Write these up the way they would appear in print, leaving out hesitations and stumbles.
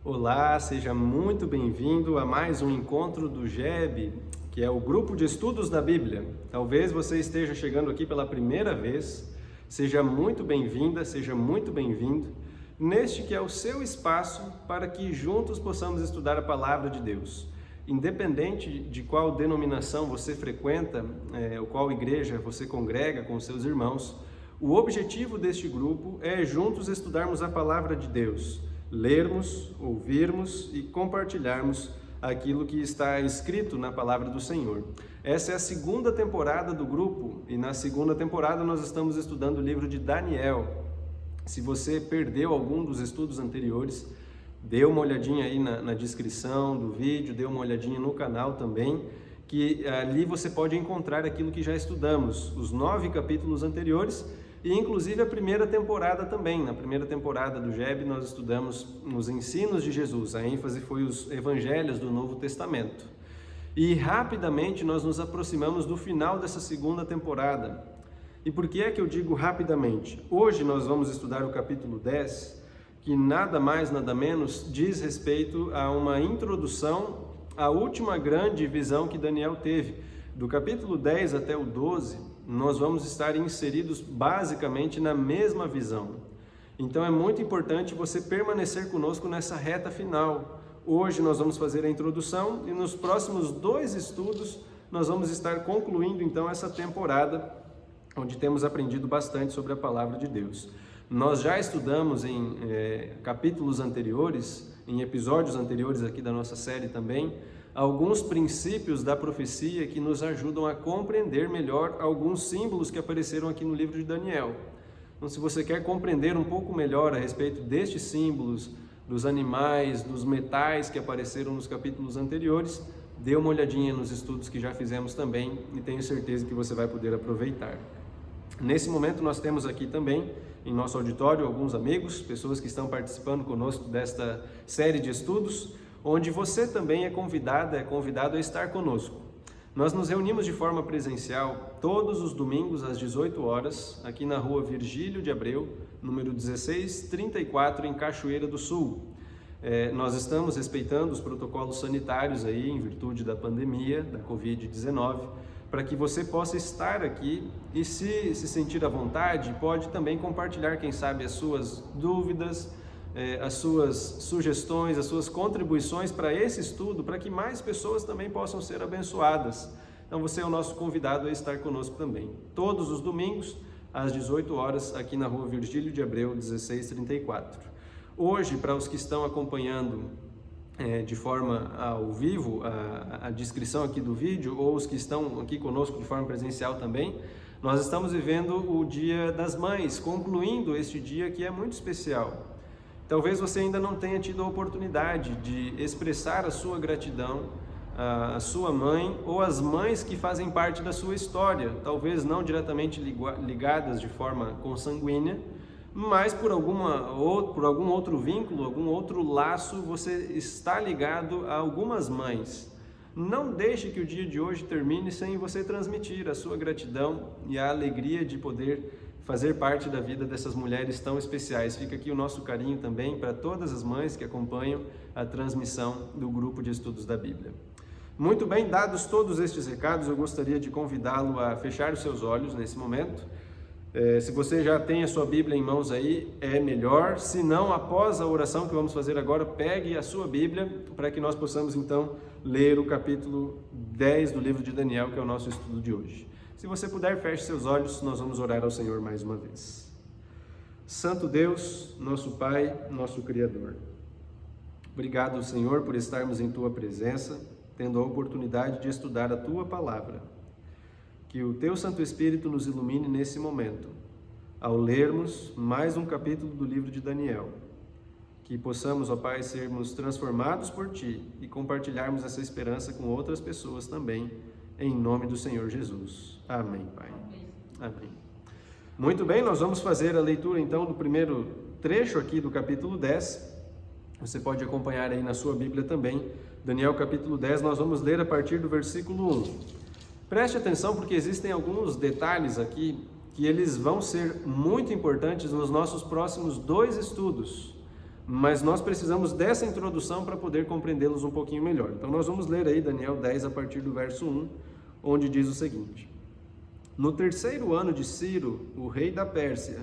Olá, seja muito bem-vindo a mais um encontro do GEB, que é o Grupo de Estudos da Bíblia. Talvez você esteja chegando aqui pela primeira vez, seja muito bem-vinda, seja muito bem-vindo, neste que é o seu espaço para que juntos possamos estudar a Palavra de Deus. Independente de qual denominação você frequenta, ou qual igreja você congrega com seus irmãos, o objetivo deste grupo é juntos estudarmos a Palavra de Deus, lermos, ouvirmos e compartilharmos aquilo que está escrito na Palavra do Senhor. Essa é a segunda temporada do grupo e na segunda temporada nós estamos estudando o livro de Daniel. Se você perdeu algum dos estudos anteriores, dê uma olhadinha aí na descrição do vídeo, dê uma olhadinha no canal também, que ali você pode encontrar aquilo que já estudamos, os 9 capítulos anteriores e inclusive a primeira temporada também. Na primeira temporada do GEB nós estudamos os ensinos de Jesus, a ênfase foi os evangelhos do Novo Testamento. E rapidamente nós nos aproximamos do final dessa segunda temporada. E por que é que eu digo rapidamente? Hoje nós vamos estudar o capítulo 10, que nada mais, nada menos diz respeito a uma introdução à última grande visão que Daniel teve. Do capítulo 10 até o 12, nós vamos estar inseridos basicamente na mesma visão. Então é muito importante você permanecer conosco nessa reta final. Hoje nós vamos fazer a introdução e nos próximos 2 estudos nós vamos estar concluindo então essa temporada, onde temos aprendido bastante sobre a Palavra de Deus. Nós já estudamos em capítulos anteriores, em episódios anteriores aqui da nossa série também, alguns princípios da profecia que nos ajudam a compreender melhor alguns símbolos que apareceram aqui no livro de Daniel. Então, se você quer compreender um pouco melhor a respeito destes símbolos, dos animais, dos metais que apareceram nos capítulos anteriores, dê uma olhadinha nos estudos que já fizemos também e tenho certeza que você vai poder aproveitar. Nesse momento nós temos aqui também em nosso auditório alguns amigos, pessoas que estão participando conosco desta série de estudos, onde você também é convidado a estar conosco. Nós nos reunimos de forma presencial todos os domingos às 18 horas, aqui na rua Virgílio de Abreu, número 1634, em Cachoeira do Sul. Nós estamos respeitando os protocolos sanitários aí, em virtude da pandemia, da Covid-19, para que você possa estar aqui e se sentir à vontade, pode também compartilhar, quem sabe, as suas dúvidas, as suas sugestões, as suas contribuições para esse estudo, para que mais pessoas também possam ser abençoadas. Então você é o nosso convidado a estar conosco também. Todos os domingos, às 18 horas, aqui na rua Virgílio de Abreu, 1634. Hoje, para os que estão acompanhando de forma ao vivo, a descrição aqui do vídeo, ou os que estão aqui conosco de forma presencial também, nós estamos vivendo o Dia das Mães, concluindo este dia que é muito especial. Talvez você ainda não tenha tido a oportunidade de expressar a sua gratidão à sua mãe ou às mães que fazem parte da sua história, talvez não diretamente ligadas de forma consanguínea, mas por algum outro vínculo, algum outro laço, você está ligado a algumas mães. Não deixe que o dia de hoje termine sem você transmitir a sua gratidão e a alegria de poder fazer parte da vida dessas mulheres tão especiais. Fica aqui o nosso carinho também para todas as mães que acompanham a transmissão do grupo de estudos da Bíblia. Muito bem, dados todos estes recados, eu gostaria de convidá-lo a fechar os seus olhos nesse momento. Se você já tem a sua Bíblia em mãos aí, é melhor. Se não, após a oração que vamos fazer agora, pegue a sua Bíblia para que nós possamos então ler o capítulo 10 do livro de Daniel, que é o nosso estudo de hoje. Se você puder, feche seus olhos, nós vamos orar ao Senhor mais uma vez. Santo Deus, nosso Pai, nosso Criador, obrigado, Senhor, por estarmos em Tua presença, tendo a oportunidade de estudar a Tua Palavra. Que o Teu Santo Espírito nos ilumine nesse momento, ao lermos mais um capítulo do livro de Daniel. Que possamos, ó Pai, sermos transformados por Ti e compartilharmos essa esperança com outras pessoas também, em nome do Senhor Jesus. Amém, Pai. Amém. Muito bem, nós vamos fazer a leitura então do primeiro trecho aqui do capítulo 10. Você pode acompanhar aí na sua Bíblia também. Daniel capítulo 10, nós vamos ler a partir do versículo 1. Preste atenção porque existem alguns detalhes aqui que eles vão ser muito importantes nos nossos próximos 2 estudos. mas nós precisamos dessa introdução para poder compreendê-los um pouquinho melhor. Então nós vamos ler aí Daniel 10 a partir do verso 1, onde diz o seguinte: No terceiro ano de Ciro, o rei da Pérsia,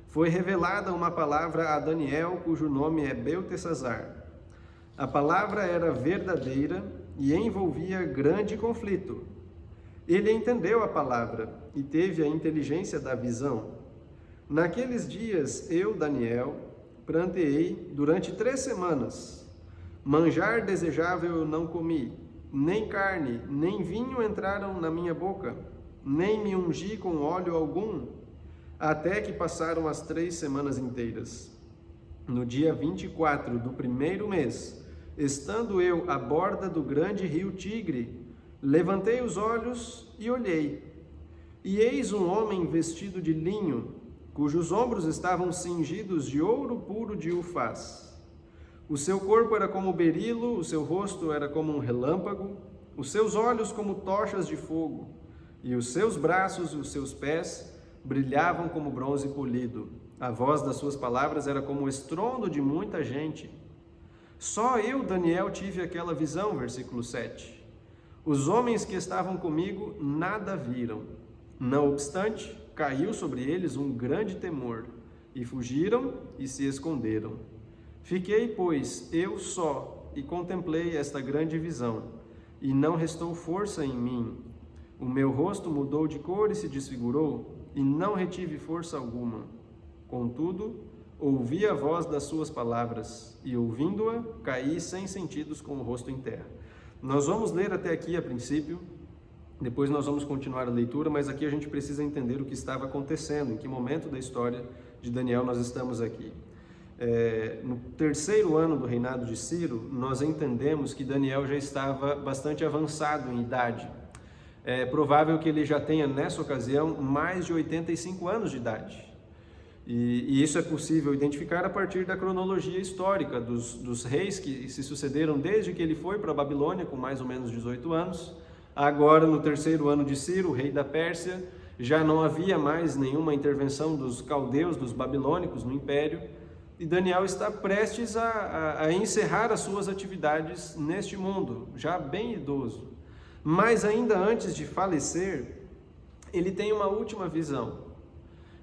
foi revelada uma palavra a Daniel, cujo nome é Beltesazar. A palavra era verdadeira e envolvia grande conflito. Ele entendeu a palavra e teve a inteligência da visão. Naqueles dias, eu, Daniel, pranteei durante 3 semanas. Manjar desejável eu não comi, nem carne, nem vinho entraram na minha boca, nem me ungi com óleo algum, até que passaram as 3 semanas inteiras. No dia 24 do primeiro mês, estando eu à borda do grande rio Tigre, levantei os olhos e olhei. E eis um homem vestido de linho, cujos ombros estavam cingidos de ouro puro de Ufaz. O seu corpo era como berilo, o seu rosto era como um relâmpago, os seus olhos como tochas de fogo, e os seus braços e os seus pés brilhavam como bronze polido. A voz das suas palavras era como o estrondo de muita gente. Só eu, Daniel, tive aquela visão, versículo 7. Os homens que estavam comigo nada viram. Não obstante, caiu sobre eles um grande temor, e fugiram e se esconderam. Fiquei, pois, eu só, e contemplei esta grande visão, e não restou força em mim. O meu rosto mudou de cor e se desfigurou, e não retive força alguma. Contudo, ouvi a voz das suas palavras, e ouvindo-a, caí sem sentidos com o rosto em terra. Nós vamos ler até aqui a princípio, depois nós vamos continuar a leitura, mas aqui a gente precisa entender o que estava acontecendo, em que momento da história de Daniel nós estamos aqui. No terceiro ano do reinado de Ciro, nós entendemos que Daniel já estava bastante avançado em idade. É provável que ele já tenha, nessa ocasião, mais de 85 anos de idade. E isso é possível identificar a partir da cronologia histórica dos reis que se sucederam desde que ele foi para a Babilônia, com mais ou menos 18 anos. Agora, no terceiro ano de Ciro, o rei da Pérsia, já não havia mais nenhuma intervenção dos caldeus, dos babilônicos no império, e Daniel está prestes a encerrar as suas atividades neste mundo, já bem idoso. Mas ainda antes de falecer, ele tem uma última visão.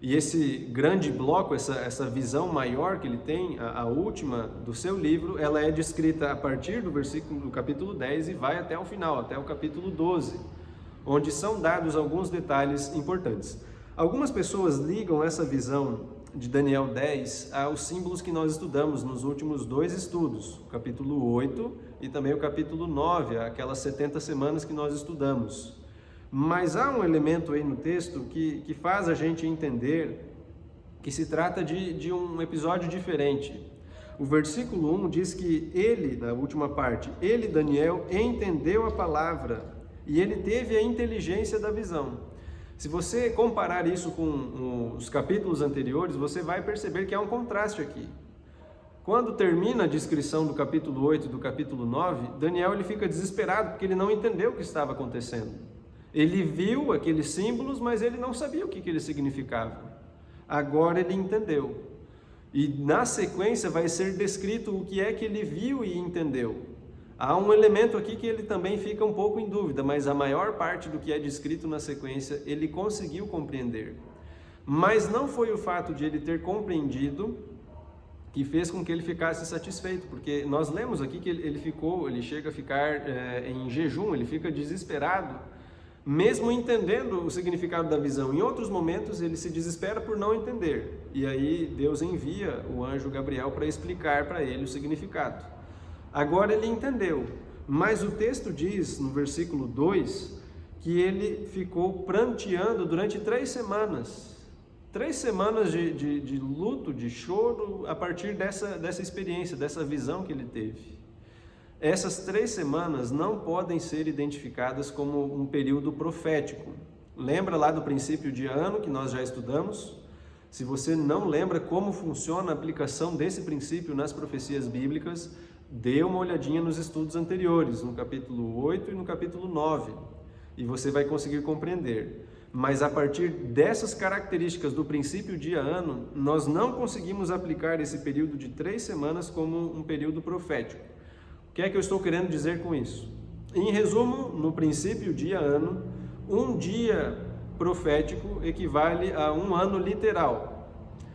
E esse grande bloco, essa visão maior que ele tem, a última do seu livro, ela é descrita a partir do capítulo 10 e vai até o final, até o capítulo 12, onde são dados alguns detalhes importantes. Algumas pessoas ligam essa visão de Daniel 10 aos símbolos que nós estudamos nos últimos 2 estudos, o capítulo 8 e também o capítulo 9, aquelas 70 semanas que nós estudamos. Mas há um elemento aí no texto que faz a gente entender que se trata de um episódio diferente. O versículo 1 diz que ele, na última parte, ele, Daniel, entendeu a palavra e ele teve a inteligência da visão. Se você comparar isso com os capítulos anteriores, você vai perceber que há um contraste aqui. Quando termina a descrição do capítulo 8 e do capítulo 9, Daniel ele fica desesperado porque ele não entendeu o que estava acontecendo. Ele viu aqueles símbolos, mas ele não sabia o que eles significavam. Agora ele entendeu. E na sequência vai ser descrito o que é que ele viu e entendeu. Há um elemento aqui que ele também fica um pouco em dúvida, mas a maior parte do que é descrito na sequência ele conseguiu compreender. Mas não foi o fato de ele ter compreendido que fez com que ele ficasse satisfeito, porque nós lemos aqui que ele chega a ficar em jejum, ele fica desesperado, mesmo entendendo o significado da visão. Em outros momentos ele se desespera por não entender, e aí Deus envia o anjo Gabriel para explicar para ele o significado. Agora ele entendeu, mas o texto diz no versículo 2 que ele ficou pranteando durante 3 semanas. 3 semanas de luto, de choro, a partir dessa experiência, dessa visão que ele teve. Essas 3 semanas não podem ser identificadas como um período profético. Lembra lá do princípio de ano que nós já estudamos? Se você não lembra como funciona a aplicação desse princípio nas profecias bíblicas, dê uma olhadinha nos estudos anteriores, no capítulo 8 e no capítulo 9, e você vai conseguir compreender. mas a partir dessas características do princípio dia-ano, nós não conseguimos aplicar esse período de 3 semanas como um período profético. O que é que eu estou querendo dizer com isso? Em resumo, no princípio dia-ano, um dia profético equivale a um ano literal.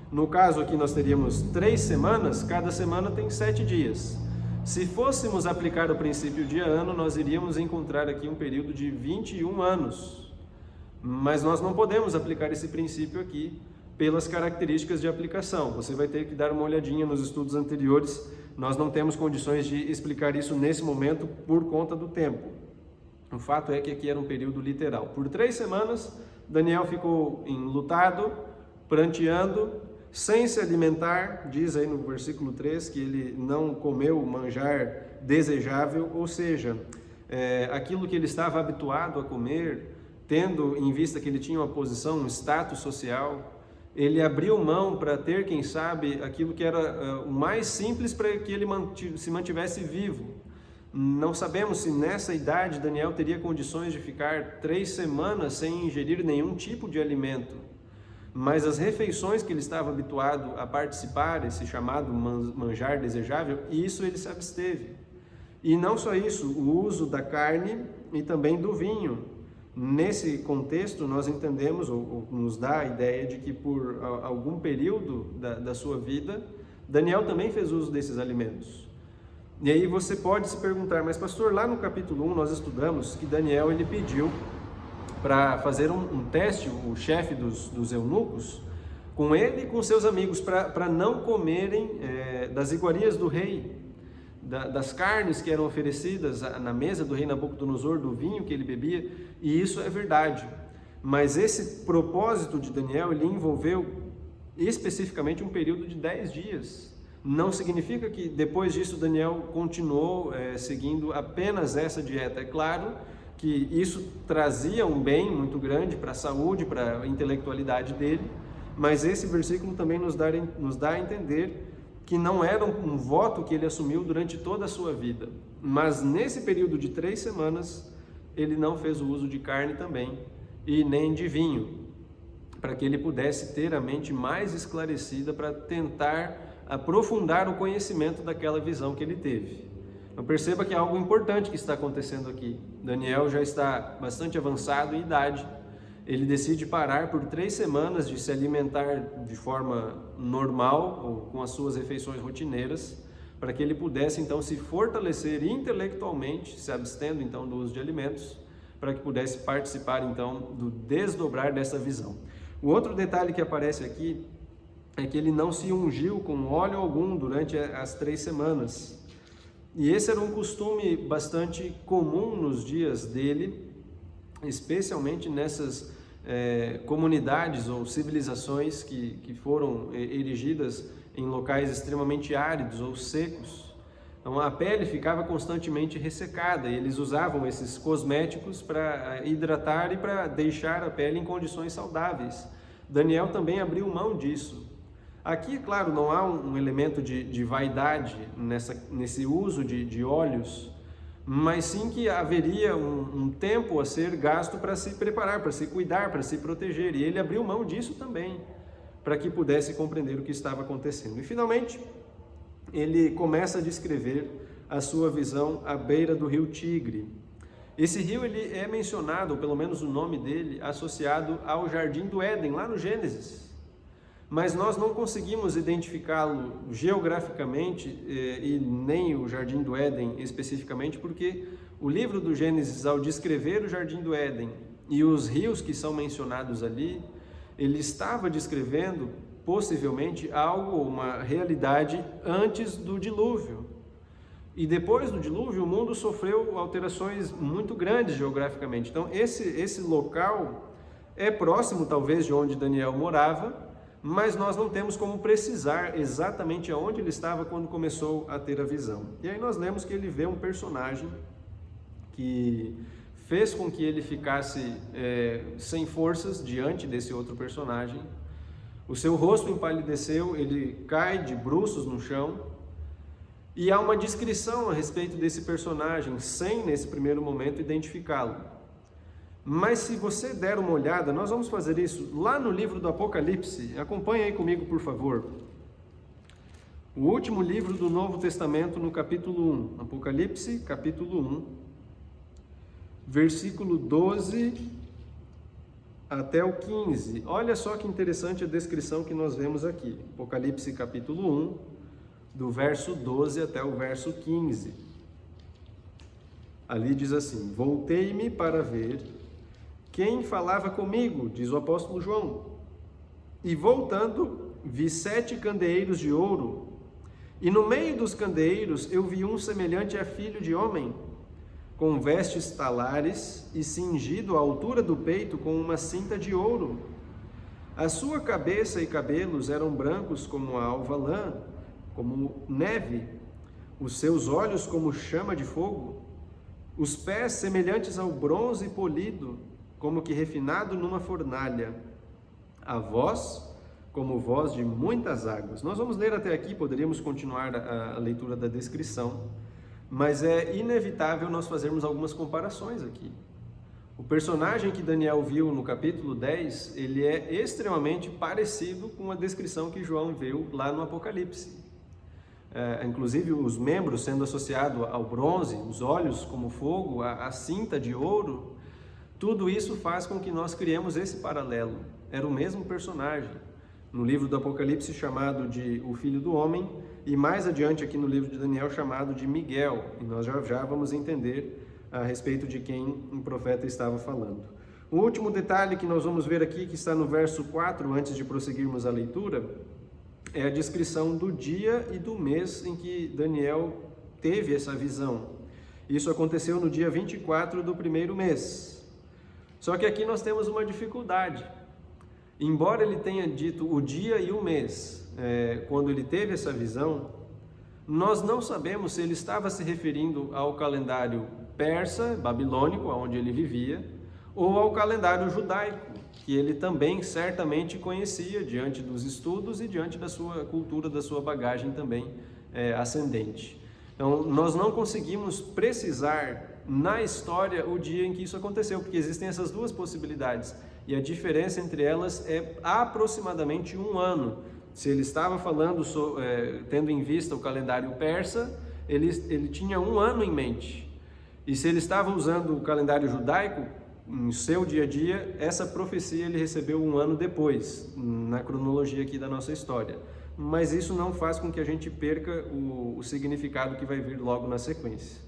No caso aqui nós teríamos 3 semanas, cada semana tem 7 dias. Se fôssemos aplicar o princípio dia-ano, nós iríamos encontrar aqui um período de 21 anos. Mas nós não podemos aplicar esse princípio aqui pelas características de aplicação. Você vai ter que dar uma olhadinha nos estudos anteriores. Nós não temos condições de explicar isso nesse momento por conta do tempo. O fato é que aqui era um período literal. Por 3 semanas, Daniel ficou enlutado, pranteando, sem se alimentar. Diz aí no versículo 3 que ele não comeu manjar desejável, ou seja, aquilo que ele estava habituado a comer, tendo em vista que ele tinha uma posição, um status social, ele abriu mão para ter, quem sabe, aquilo que era o mais simples para que ele se mantivesse vivo. Não sabemos se nessa idade Daniel teria condições de ficar 3 semanas sem ingerir nenhum tipo de alimento, mas as refeições que ele estava habituado a participar, esse chamado manjar desejável, isso ele se absteve. E não só isso, o uso da carne e também do vinho. Nesse contexto, nós entendemos, ou nos dá a ideia de que por algum período da sua vida, Daniel também fez uso desses alimentos. E aí você pode se perguntar, mas pastor, lá no capítulo 1 nós estudamos que Daniel ele pediu para fazer um teste, o chefe dos eunucos, com ele e com seus amigos, para não comerem das iguarias do rei, das carnes que eram oferecidas na mesa do rei Nabucodonosor, do vinho que ele bebia, e isso é verdade. Mas esse propósito de Daniel, ele envolveu especificamente um período de 10 dias. Não significa que depois disso Daniel continuou seguindo apenas essa dieta. É claro que isso trazia um bem muito grande para a saúde, para a intelectualidade dele, mas esse versículo também nos dá a entender que não era um voto que ele assumiu durante toda a sua vida, mas nesse período de 3 semanas, ele não fez o uso de carne também, e nem de vinho, para que ele pudesse ter a mente mais esclarecida para tentar aprofundar o conhecimento daquela visão que ele teve. Então perceba que é algo importante que está acontecendo aqui. Daniel já está bastante avançado em idade, ele decide parar por 3 semanas de se alimentar de forma normal, ou com as suas refeições rotineiras, para que ele pudesse então se fortalecer intelectualmente, se abstendo então do uso de alimentos, para que pudesse participar então do desdobrar dessa visão. O outro detalhe que aparece aqui é que ele não se ungiu com óleo algum durante as 3 semanas. E esse era um costume bastante comum nos dias dele, especialmente nessas comunidades ou civilizações que foram erigidas em locais extremamente áridos ou secos. Então a pele ficava constantemente ressecada e eles usavam esses cosméticos para hidratar e para deixar a pele em condições saudáveis. Daniel também abriu mão disso. Aqui, claro, não há um elemento de vaidade nesse uso de óleos, mas sim que haveria um tempo a ser gasto para se preparar, para se cuidar, para se proteger. E ele abriu mão disso também, para que pudesse compreender o que estava acontecendo. E finalmente, ele começa a descrever a sua visão à beira do rio Tigre. Esse rio ele é mencionado, ou pelo menos o nome dele, associado ao Jardim do Éden, lá no Gênesis. Mas nós não conseguimos identificá-lo geograficamente e nem o Jardim do Éden especificamente, porque o livro do Gênesis, ao descrever o Jardim do Éden e os rios que são mencionados ali, ele estava descrevendo possivelmente algo, uma realidade antes do dilúvio. E depois do dilúvio, o mundo sofreu alterações muito grandes geograficamente. Então, esse local é próximo, talvez, de onde Daniel morava, mas nós não temos como precisar exatamente aonde ele estava quando começou a ter a visão. E aí nós lemos que ele vê um personagem que fez com que ele ficasse sem forças diante desse outro personagem. O seu rosto empalideceu, ele cai de bruços no chão, e há uma descrição a respeito desse personagem, sem nesse primeiro momento identificá-lo. Mas se você der uma olhada, nós vamos fazer isso lá no livro do Apocalipse. Acompanhe aí comigo, por favor. O último livro do Novo Testamento, no capítulo 1. Apocalipse, capítulo 1, versículo 12 até o 15. Olha só que interessante a descrição que nós vemos aqui. Apocalipse, capítulo 1, do verso 12 até o verso 15. Ali diz assim: voltei-me para ver quem falava comigo, diz o apóstolo João. E voltando, vi 7 candeeiros de ouro, e no meio dos candeeiros eu vi um semelhante a filho de homem, com vestes talares e cingido à altura do peito com uma cinta de ouro. A sua cabeça e cabelos eram brancos como a alva lã, como neve, os seus olhos como chama de fogo, os pés semelhantes ao bronze polido, como que refinado numa fornalha, a voz como voz de muitas águas. Nós vamos ler até aqui, poderíamos continuar a leitura da descrição, mas é inevitável nós fazermos algumas comparações aqui. O personagem que Daniel viu no capítulo 10, ele é extremamente parecido com a descrição que João viu lá no Apocalipse. Inclusive os membros sendo associados ao bronze, os olhos como fogo, a cinta de ouro, tudo isso faz com que nós criemos esse paralelo. Era o mesmo personagem no livro do Apocalipse chamado de o Filho do Homem, e mais adiante aqui no livro de Daniel chamado de Miguel, e nós já vamos entender a respeito de quem o profeta estava falando. O último detalhe que nós vamos ver aqui, que está no verso 4, antes de prosseguirmos a leitura, é a descrição do dia e do mês em que Daniel teve essa visão. Isso aconteceu no dia 24 do primeiro mês. Só que aqui nós temos uma dificuldade. Embora ele tenha dito o dia e o mês, quando ele teve essa visão, nós não sabemos se ele estava se referindo ao calendário persa, babilônico, onde ele vivia, ou ao calendário judaico, que ele também certamente conhecia diante dos estudos e diante da sua cultura, da sua bagagem também ascendente. Então, nós não conseguimos precisar na história o dia em que isso aconteceu, porque existem essas duas possibilidades, e a diferença entre elas é aproximadamente 1 ano. Se ele estava falando, tendo em vista o calendário persa, ele tinha 1 ano em mente, e se ele estava usando o calendário judaico, em seu dia a dia, essa profecia ele recebeu 1 ano depois, na cronologia aqui da nossa história. Mas isso não faz com que a gente perca o significado que vai vir logo na sequência.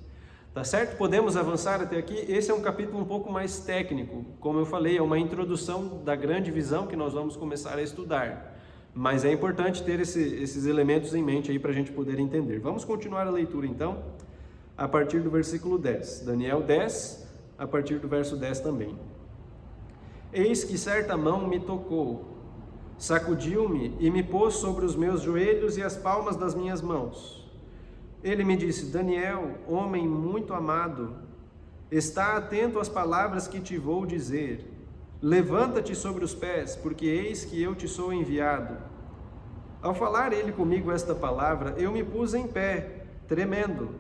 Tá certo? Podemos avançar até aqui. Esse é um capítulo um pouco mais técnico. Como eu falei, é uma introdução da grande visão que nós vamos começar a estudar. Mas é importante ter esses elementos em mente aí para a gente poder entender. Vamos continuar a leitura então, a partir do versículo 10. Daniel 10, a partir do verso 10 também. Eis que certa mão me tocou, sacudiu-me e me pôs sobre os meus joelhos e as palmas das minhas mãos. Ele me disse: Daniel, homem muito amado, está atento às palavras que te vou dizer. Levanta-te sobre os pés, porque eis que eu te sou enviado. Ao falar ele comigo esta palavra, eu me pus em pé, tremendo.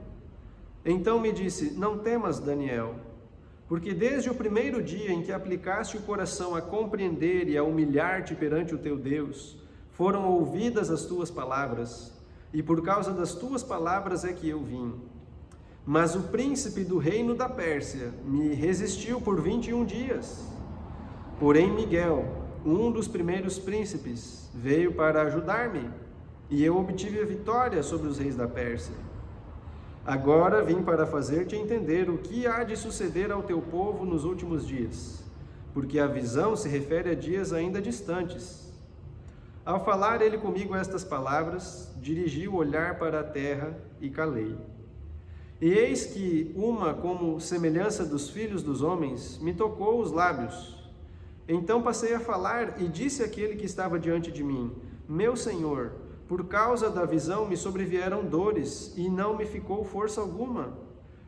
Então me disse: não temas, Daniel, porque desde o primeiro dia em que aplicaste o coração a compreender e a humilhar-te perante o teu Deus, foram ouvidas as tuas palavras, e por causa das tuas palavras é que eu vim. Mas o príncipe do reino da Pérsia me resistiu por 21 dias. Porém Miguel, um dos primeiros príncipes, veio para ajudar-me, e eu obtive a vitória sobre os reis da Pérsia. Agora vim para fazer-te entender o que há de suceder ao teu povo nos últimos dias, porque a visão se refere a dias ainda distantes. Ao falar ele comigo estas palavras, dirigi o olhar para a terra e calei. E eis que uma como semelhança dos filhos dos homens me tocou os lábios. Então passei a falar e disse àquele que estava diante de mim: meu Senhor, por causa da visão me sobrevieram dores e não me ficou força alguma.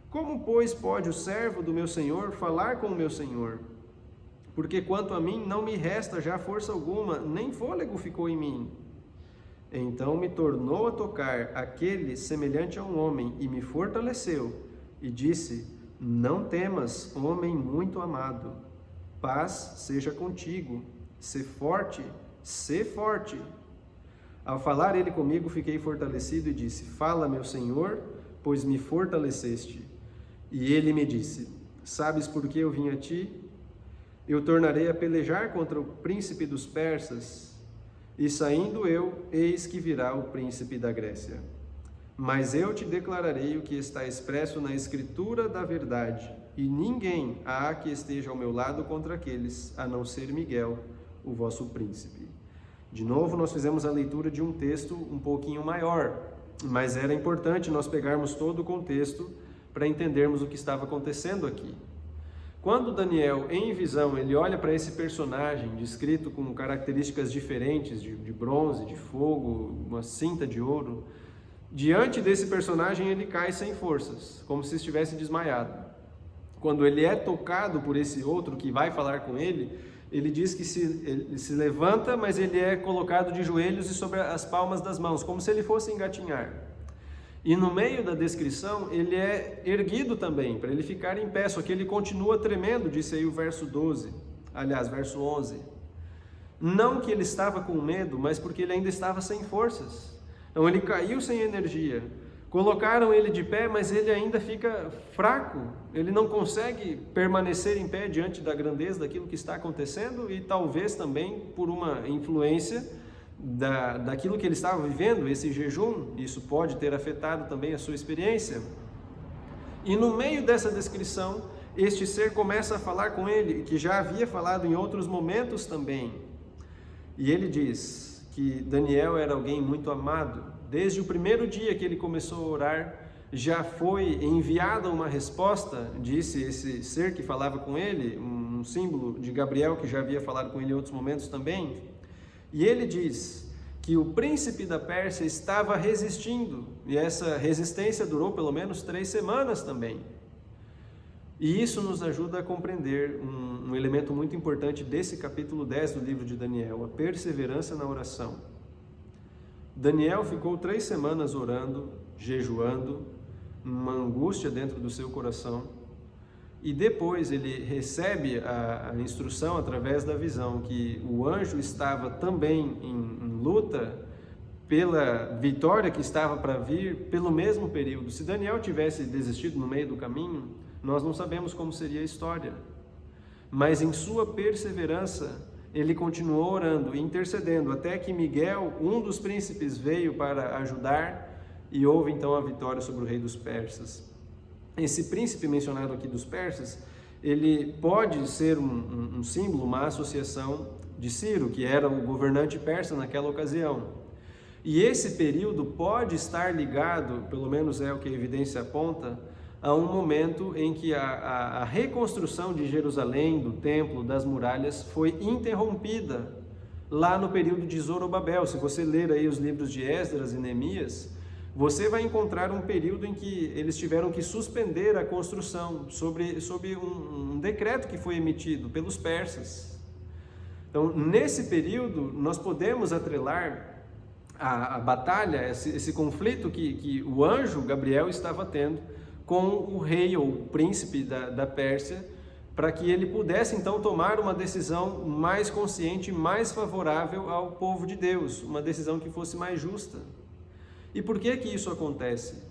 Como, pois, pode o servo do meu Senhor falar com o meu Senhor? Porque quanto a mim não me resta já força alguma, nem fôlego ficou em mim. Então me tornou a tocar aquele semelhante a um homem e me fortaleceu, e disse: não temas, homem muito amado, Paz seja contigo. Sê forte, sê forte. Ao falar ele comigo, fiquei fortalecido e disse: Fala, meu Senhor, pois me fortaleceste. E ele me disse: Sabes por que eu vim a ti? Eu tornarei a pelejar contra o príncipe dos persas, e saindo eu, eis que virá o príncipe da Grécia. Mas eu te declararei o que está expresso na Escritura da verdade, e ninguém há que esteja ao meu lado contra aqueles, a não ser Miguel, o vosso príncipe. De novo, nós fizemos a leitura de um texto um pouquinho maior, mas era importante nós pegarmos todo o contexto para entendermos o que estava acontecendo aqui. Quando Daniel, em visão, ele olha para esse personagem descrito com características diferentes, de bronze, de fogo, uma cinta de ouro, diante desse personagem ele cai sem forças, como se estivesse desmaiado. Quando ele é tocado por esse outro que vai falar com ele, ele diz que ele se levanta, mas ele é colocado de joelhos e sobre as palmas das mãos, como se ele fosse engatinhar. E no meio da descrição, ele é erguido também, para ele ficar em pé, só que ele continua tremendo, disse aí o verso 12, aliás, verso 11. Não que ele estava com medo, mas porque ele ainda estava sem forças. Então ele caiu sem energia. Colocaram ele de pé, mas ele ainda fica fraco. Ele não consegue permanecer em pé diante da grandeza daquilo que está acontecendo e talvez também por uma influência daquilo que ele estava vivendo, esse jejum. Isso pode ter afetado também a sua experiência. E no meio dessa descrição, este ser começa a falar com ele, que já havia falado em outros momentos também. E ele diz que Daniel era alguém muito amado. Desde o primeiro dia que ele começou a orar, já foi enviada uma resposta, disse esse ser que falava com ele, um símbolo de Gabriel que já havia falado com ele em outros momentos também. E ele diz que o príncipe da Pérsia estava resistindo, e essa resistência durou pelo menos 3 semanas também. E isso nos ajuda a compreender um elemento muito importante desse capítulo 10 do livro de Daniel, a perseverança na oração. Daniel ficou 3 semanas orando, jejuando, uma angústia dentro do seu coração, e depois ele recebe a instrução através da visão que o anjo estava também em luta pela vitória que estava para vir pelo mesmo período. Se Daniel tivesse desistido no meio do caminho, nós não sabemos como seria a história, mas em sua perseverança ele continuou orando e intercedendo até que Miguel, um dos príncipes, veio para ajudar e houve então a vitória sobre o rei dos persas. Esse príncipe mencionado aqui dos persas, ele pode ser um símbolo, uma associação de Ciro, que era o governante persa naquela ocasião. E esse período pode estar ligado, pelo menos é o que a evidência aponta, a um momento em que a reconstrução de Jerusalém, do templo, das muralhas, foi interrompida lá no período de Zorobabel. Se você ler aí os livros de Esdras e Neemias, você vai encontrar um período em que eles tiveram que suspender a construção sob um decreto que foi emitido pelos persas. Então, nesse período, nós podemos atrelar a batalha, esse conflito que o anjo Gabriel estava tendo com o rei ou o príncipe da Pérsia, para que ele pudesse então tomar uma decisão mais consciente, mais favorável ao povo de Deus, uma decisão que fosse mais justa. E por que isso acontece?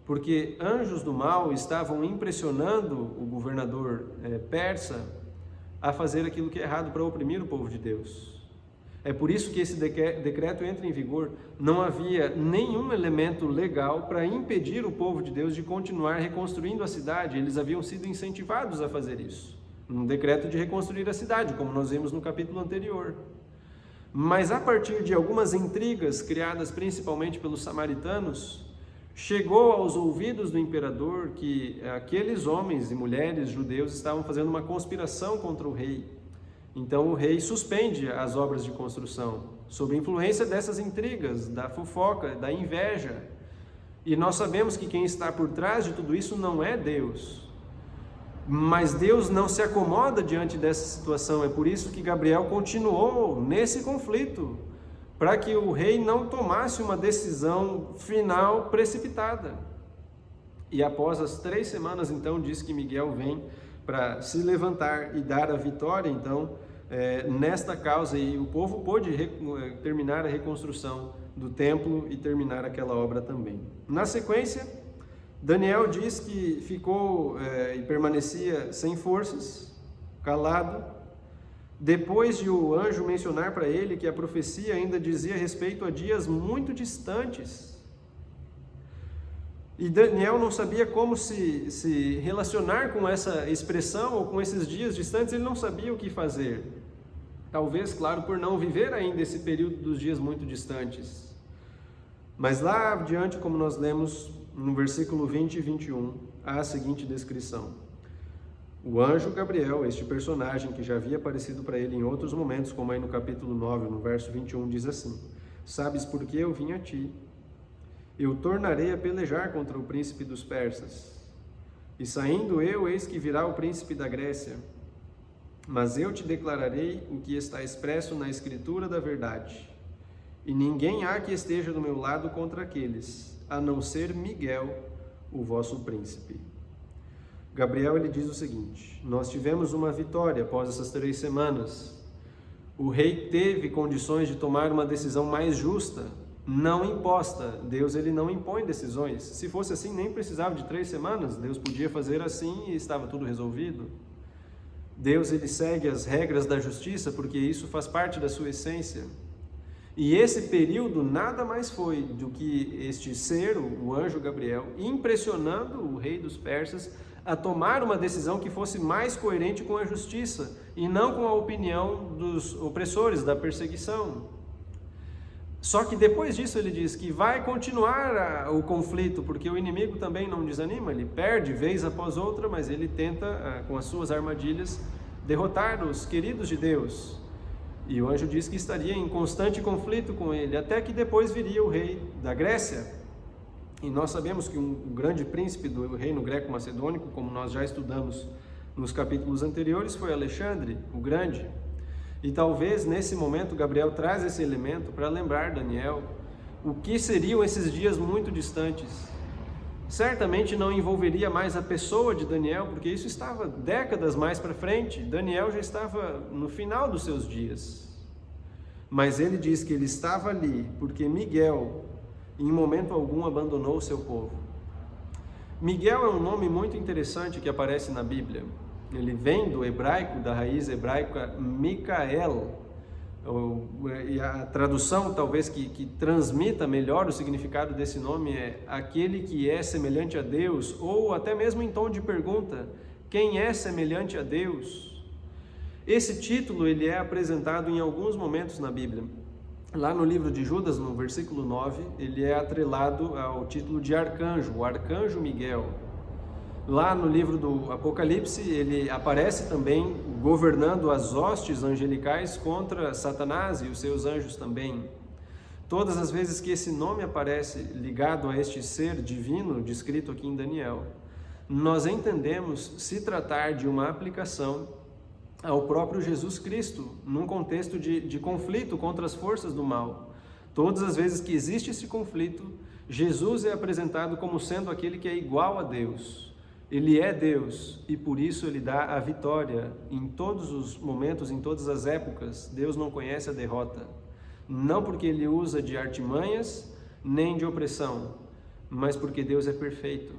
Porque anjos do mal estavam impressionando o governador persa a fazer aquilo que é errado para oprimir o povo de Deus. É por isso que esse decreto entra em vigor. Não havia nenhum elemento legal para impedir o povo de Deus de continuar reconstruindo a cidade. Eles haviam sido incentivados a fazer isso. Um decreto de reconstruir a cidade, como nós vimos no capítulo anterior. Mas a partir de algumas intrigas criadas principalmente pelos samaritanos, chegou aos ouvidos do imperador que aqueles homens e mulheres judeus estavam fazendo uma conspiração contra o rei. Então o rei suspende as obras de construção, sob influência dessas intrigas, da fofoca, da inveja. E nós sabemos que quem está por trás de tudo isso não é Deus. Mas Deus não se acomoda diante dessa situação. É por isso que Gabriel continuou nesse conflito, para que o rei não tomasse uma decisão final precipitada. E após as 3 semanas, então, diz que Miguel vem para se levantar e dar a vitória, então, nesta causa, e o povo pôde terminar a reconstrução do templo e terminar aquela obra também. Na sequência, Daniel diz que ficou e permanecia sem forças, calado, depois de o anjo mencionar para ele que a profecia ainda dizia respeito a dias muito distantes. E Daniel não sabia como se relacionar com essa expressão ou com esses dias distantes, ele não sabia o que fazer. Talvez, claro, por não viver ainda esse período dos dias muito distantes. Mas lá adiante, como nós lemos no versículo 20 e 21, há a seguinte descrição. O anjo Gabriel, este personagem que já havia aparecido para ele em outros momentos, como aí no capítulo 9, no verso 21, diz assim: Sabes por que eu vim a ti? Eu tornarei a pelejar contra o príncipe dos persas. E saindo eu, eis que virá o príncipe da Grécia. Mas eu te declararei o que está expresso na escritura da verdade. E ninguém há que esteja do meu lado contra aqueles, a não ser Miguel, o vosso príncipe. Gabriel, ele diz o seguinte: nós tivemos uma vitória após essas 3 semanas. O rei teve condições de tomar uma decisão mais justa, não imposta. Deus, ele não impõe decisões. Se fosse assim, nem precisava de 3 semanas. Deus podia fazer assim e estava tudo resolvido. Deus, ele segue as regras da justiça porque isso faz parte da sua essência. E esse período nada mais foi do que este ser, o anjo Gabriel, impressionando o rei dos persas a tomar uma decisão que fosse mais coerente com a justiça e não com a opinião dos opressores, da perseguição. Só que depois disso ele diz que vai continuar o conflito, porque o inimigo também não desanima, ele perde vez após outra, mas ele tenta, com as suas armadilhas, derrotar os queridos de Deus. E o anjo diz que estaria em constante conflito com ele, até que depois viria o rei da Grécia. E nós sabemos que o grande príncipe do reino greco-macedônico, como nós já estudamos nos capítulos anteriores, foi Alexandre, o Grande. E talvez nesse momento Gabriel traz esse elemento para lembrar Daniel o que seriam esses dias muito distantes. Certamente não envolveria mais a pessoa de Daniel, porque isso estava décadas mais para frente. Daniel já estava no final dos seus dias. Mas ele diz que ele estava ali porque Miguel, em momento algum, abandonou o seu povo. Miguel é um nome muito interessante que aparece na Bíblia. Ele vem do hebraico, da raiz hebraica Micael, e a tradução talvez que transmita melhor o significado desse nome é aquele que é semelhante a Deus, ou até mesmo em tom de pergunta, quem é semelhante a Deus? Esse título ele é apresentado em alguns momentos na Bíblia. Lá no livro de Judas, no versículo 9, ele é atrelado ao título de arcanjo, o arcanjo Miguel. Lá no livro do Apocalipse, ele aparece também governando as hostes angelicais contra Satanás e os seus anjos também. Todas as vezes que esse nome aparece ligado a este ser divino, descrito aqui em Daniel, nós entendemos se tratar de uma aplicação ao próprio Jesus Cristo, num contexto de conflito contra as forças do mal. Todas as vezes que existe esse conflito, Jesus é apresentado como sendo aquele que é igual a Deus. Ele é Deus e por isso ele dá a vitória em todos os momentos, em todas as épocas. Deus não conhece a derrota, não porque ele usa de artimanhas nem de opressão, mas porque Deus é perfeito.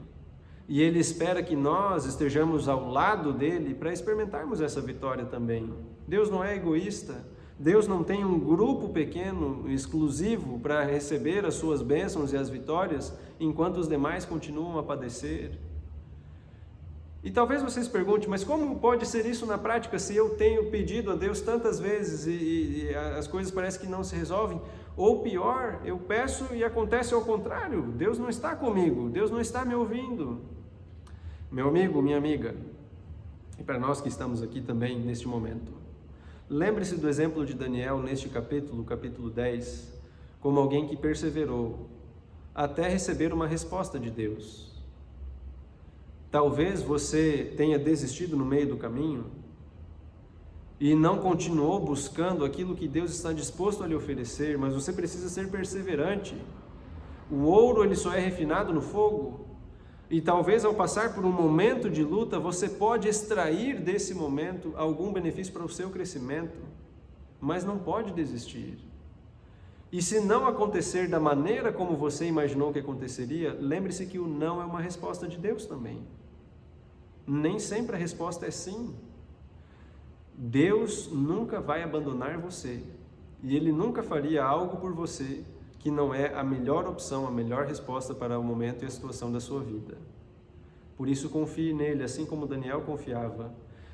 E ele espera que nós estejamos ao lado dele para experimentarmos essa vitória também. Deus não é egoísta, Deus não tem um grupo pequeno, exclusivo, para receber as suas bênçãos e as vitórias, enquanto os demais continuam a padecer. E talvez vocês perguntem, mas como pode ser isso na prática se eu tenho pedido a Deus tantas vezes e as coisas parecem que não se resolvem? Ou pior, eu peço e acontece ao contrário, Deus não está comigo, Deus não está me ouvindo. Meu amigo, minha amiga, e para nós que estamos aqui também neste momento, lembre-se do exemplo de Daniel neste capítulo, capítulo 10, como alguém que perseverou até receber uma resposta de Deus. Talvez você tenha desistido no meio do caminho e não continuou buscando aquilo que Deus está disposto a lhe oferecer, mas você precisa ser perseverante. O ouro ele só é refinado no fogo, E talvez ao passar por um momento de luta, você pode extrair desse momento algum benefício para o seu crescimento, mas não pode desistir. E se não acontecer da maneira como você imaginou que aconteceria, lembre-se que o não é uma resposta de Deus também. Nem sempre a resposta é sim. Deus nunca vai abandonar você. E Ele nunca faria algo por você que não é a melhor opção, a melhor resposta para o momento e a situação da sua vida. Por isso confie nele, assim como Daniel confiava.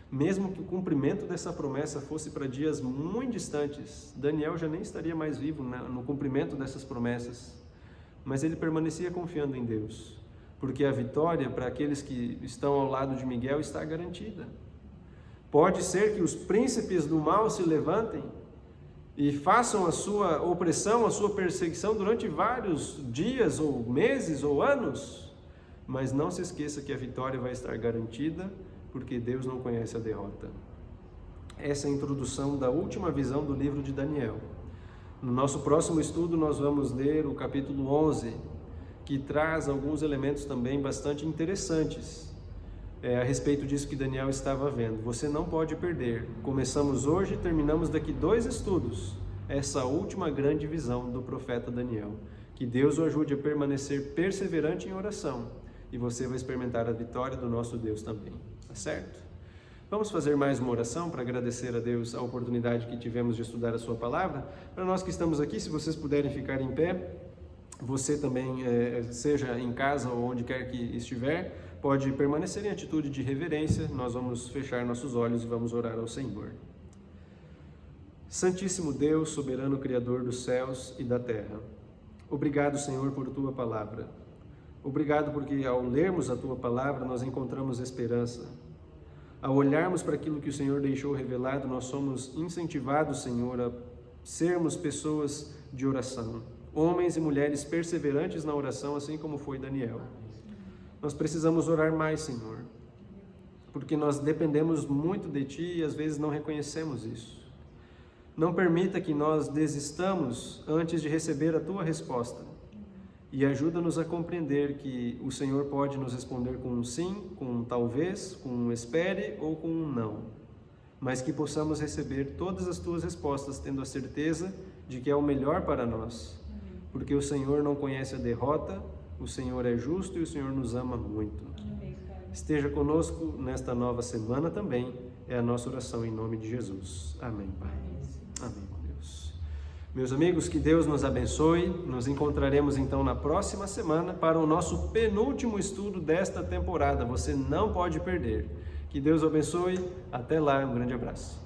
Mesmo que o cumprimento dessa promessa fosse para dias muito distantes, Daniel já nem estaria mais vivo no cumprimento dessas promessas. Mas ele permanecia confiando em Deus, porque a vitória para aqueles que estão ao lado de Miguel está garantida. Pode ser que os príncipes do mal se levantem e façam a sua opressão, a sua perseguição durante vários dias, ou meses, ou anos, mas não se esqueça que a vitória vai estar garantida, porque Deus não conhece a derrota. Essa é a introdução da última visão do livro de Daniel. No nosso próximo estudo nós vamos ler o capítulo 11, que traz alguns elementos também bastante interessantes a respeito disso que Daniel estava vendo. Você não pode perder. Começamos hoje e terminamos daqui 2 estudos, essa última grande visão do profeta Daniel. Que Deus o ajude a permanecer perseverante em oração e você vai experimentar a vitória do nosso Deus também, tá certo? Vamos fazer mais uma oração para agradecer a Deus a oportunidade que tivemos de estudar a sua palavra. Para nós que estamos aqui, se vocês puderem ficar em pé, você também, seja em casa ou onde quer que estiver, pode permanecer em atitude de reverência. Nós vamos fechar nossos olhos e vamos orar ao Senhor. Santíssimo Deus, soberano Criador dos céus e da terra, obrigado, Senhor, por Tua palavra. Obrigado porque ao lermos a Tua palavra nós encontramos esperança. Ao olharmos para aquilo que o Senhor deixou revelado, nós somos incentivados, Senhor, a sermos pessoas de oração, homens e mulheres perseverantes na oração, assim como foi Daniel. Nós precisamos orar mais, Senhor, porque nós dependemos muito de Ti e às vezes não reconhecemos isso. Não permita que nós desistamos antes de receber a Tua resposta e ajuda-nos a compreender que o Senhor pode nos responder com um sim, com um talvez, com um espere ou com um não, mas que possamos receber todas as Tuas respostas tendo a certeza de que é o melhor para nós, porque o Senhor não conhece a derrota. O Senhor é justo e o Senhor nos ama muito. Esteja conosco nesta nova semana também. É a nossa oração em nome de Jesus. Amém, Pai. Amém, Deus. Meus amigos, que Deus nos abençoe. Nos encontraremos então na próxima semana para o nosso penúltimo estudo desta temporada. Você não pode perder. Que Deus o abençoe. Até lá, um grande abraço.